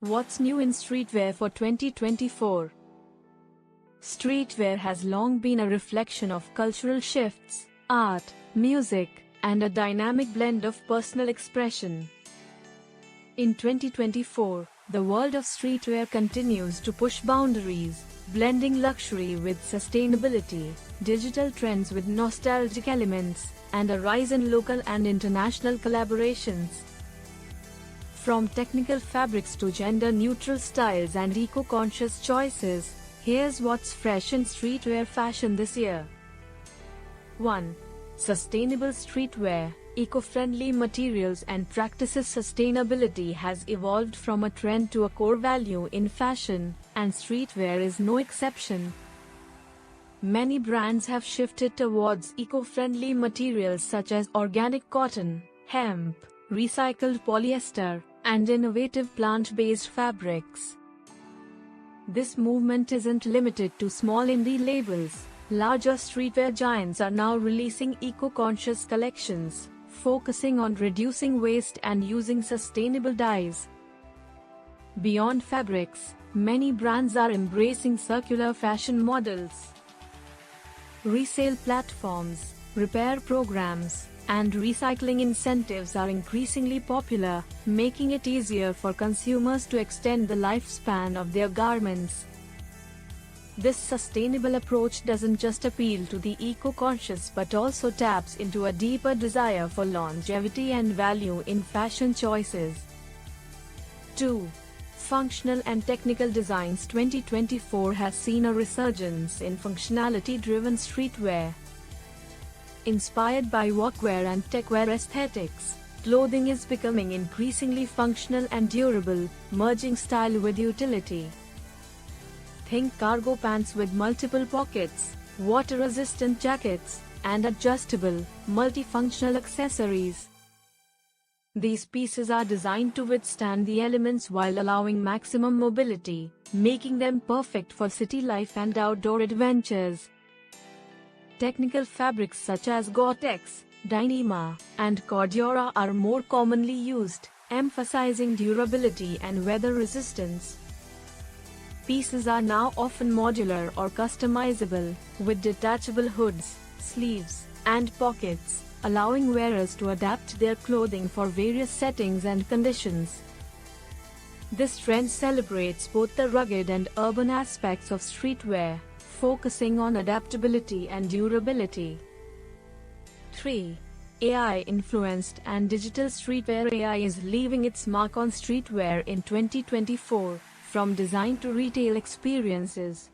What's new in streetwear for 2024? Streetwear has long been a reflection of cultural shifts, art, music, and a dynamic blend of personal expression. In 2024, the world of streetwear continues to push boundaries, blending luxury with sustainability, digital trends with nostalgic elements, and a rise in local and international collaborations. From technical fabrics to gender-neutral styles and eco-conscious choices, here's what's fresh in streetwear fashion this year. 1. Sustainable streetwear. Eco-friendly materials and practices. Sustainability has evolved from a trend to a core value in fashion, and streetwear is no exception. Many brands have shifted towards eco-friendly materials such as organic cotton, hemp, recycled polyester, and innovative plant-based fabrics. This movement isn't limited to small indie labels. Larger streetwear giants are now releasing eco-conscious collections, focusing on reducing waste and using sustainable dyes. Beyond fabrics, many brands are embracing circular fashion models. Resale platforms, repair programs, and recycling incentives are increasingly popular, making it easier for consumers to extend the lifespan of their garments. This sustainable approach doesn't just appeal to the eco-conscious but also taps into a deeper desire for longevity and value in fashion choices. 2. Functional and technical designs. 2024 has seen a resurgence in functionality-driven streetwear. Inspired by workwear and techwear aesthetics, clothing is becoming increasingly functional and durable, merging style with utility. Think cargo pants with multiple pockets, water-resistant jackets, and adjustable, multifunctional accessories. These pieces are designed to withstand the elements while allowing maximum mobility, making them perfect for city life and outdoor adventures. Technical fabrics such as Gore-Tex, Dyneema, and Cordura are more commonly used, emphasizing durability and weather resistance. Pieces are now often modular or customizable, with detachable hoods, sleeves, and pockets, allowing wearers to adapt their clothing for various settings and conditions. This trend celebrates both the rugged and urban aspects of streetwear, focusing on adaptability and durability. 3. AI-influenced and digital streetwear. AI is leaving its mark on streetwear in 2024, from design to retail experiences.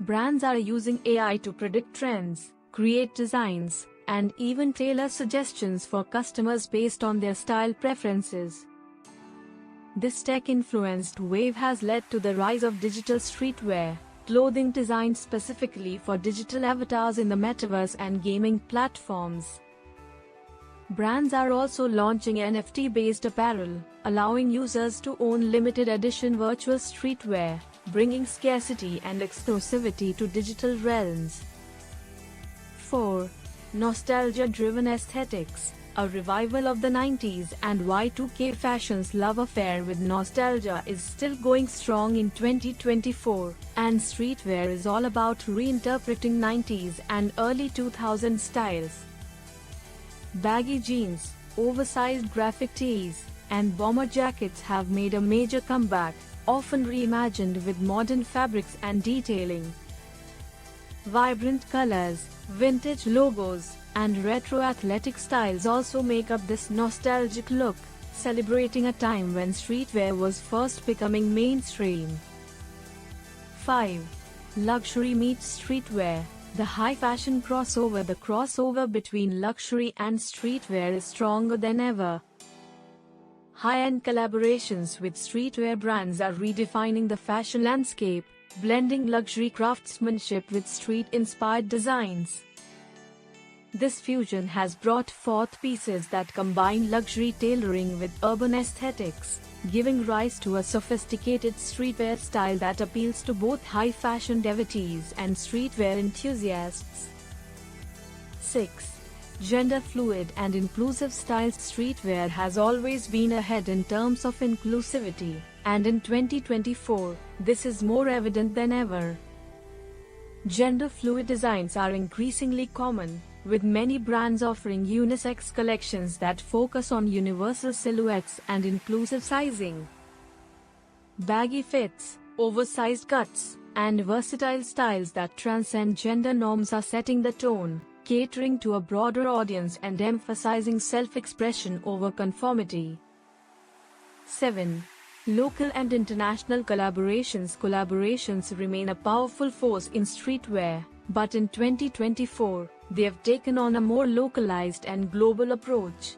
Brands are using AI to predict trends, create designs, and even tailor suggestions for customers based on their style preferences. This tech-influenced wave has led to the rise of digital streetwear, clothing designed specifically for digital avatars in the metaverse and gaming platforms. Brands are also launching NFT-based apparel, allowing users to own limited edition virtual streetwear, bringing scarcity and exclusivity to digital realms. 4. Nostalgia-driven aesthetics. A revival of the 90s and Y2K fashion's love affair with nostalgia is still going strong in 2024, and streetwear is all about reinterpreting 90s and early 2000s styles. Baggy jeans, oversized graphic tees, and bomber jackets have made a major comeback, often reimagined with modern fabrics and detailing. Vibrant colors, vintage logos, and retro athletic styles also make up this nostalgic look, celebrating a time when streetwear was first becoming mainstream. 5. Luxury meets streetwear. The high-fashion crossover. The crossover between luxury and streetwear is stronger than ever. High-end collaborations with streetwear brands are redefining the fashion landscape, blending luxury craftsmanship with street-inspired designs. This fusion has brought forth pieces that combine luxury tailoring with urban aesthetics, giving rise to a sophisticated streetwear style that appeals to both high-fashion devotees and streetwear enthusiasts. 6. Gender-fluid and inclusive styles. Streetwear has always been ahead in terms of inclusivity, and in 2024, this is more evident than ever. Gender-fluid designs are increasingly common, with many brands offering unisex collections that focus on universal silhouettes and inclusive sizing. Baggy fits, oversized cuts, and versatile styles that transcend gender norms are setting the tone, catering to a broader audience and emphasizing self-expression over conformity. 7. Local and international collaborations. Collaborations remain a powerful force in streetwear, but in 2024, they have taken on a more localized and global approach.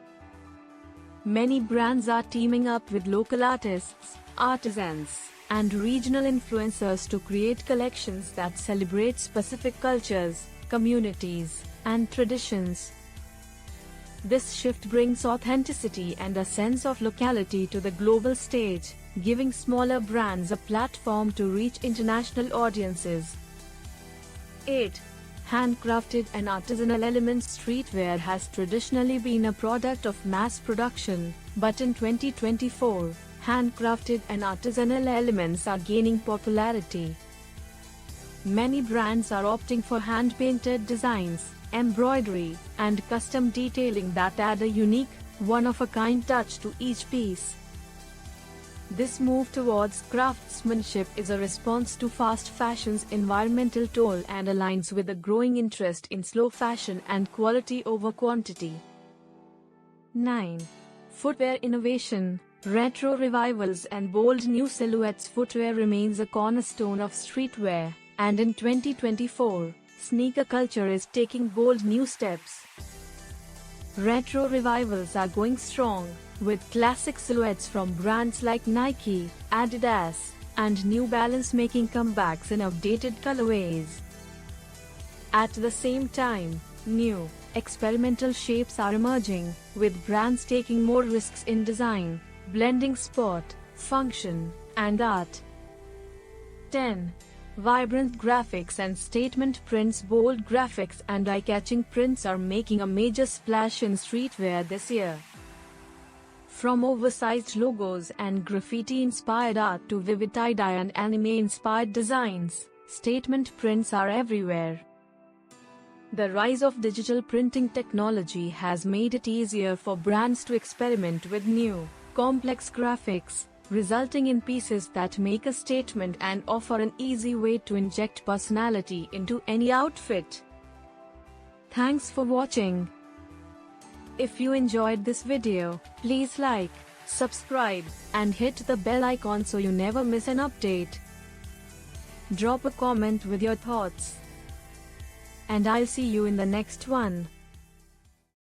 Many brands are teaming up with local artists, artisans, and regional influencers to create collections that celebrate specific cultures, communities, and traditions. This shift brings authenticity and a sense of locality to the global stage, giving smaller brands a platform to reach international audiences. 8. Handcrafted and artisanal elements. Streetwear has traditionally been a product of mass production, but in 2024, handcrafted and artisanal elements are gaining popularity. Many brands are opting for hand-painted designs, embroidery, and custom detailing that add a unique, one-of-a-kind touch to each piece. This move towards craftsmanship is a response to fast fashion's environmental toll and aligns with a growing interest in slow fashion and quality over quantity. 9. Footwear innovation. Retro revivals and bold new silhouettes. Footwear remains a cornerstone of streetwear, and in 2024, sneaker culture is taking bold new steps. Retro revivals are going strong, with classic silhouettes from brands like Nike, Adidas, and New Balance making comebacks in updated colorways. At the same time, new, experimental shapes are emerging, with brands taking more risks in design, blending sport, function, and art. 10. Vibrant graphics and statement prints. Bold graphics and eye-catching prints are making a major splash in streetwear this year. From oversized logos and graffiti-inspired art to vivid tie-dye and anime-inspired designs, statement prints are everywhere. The rise of digital printing technology has made it easier for brands to experiment with new, complex graphics, resulting in pieces that make a statement and offer an easy way to inject personality into any outfit. Thanks for watching. If you enjoyed this video, please like, subscribe, and hit the bell icon so you never miss an update. Drop a comment with your thoughts. And I'll see you in the next one.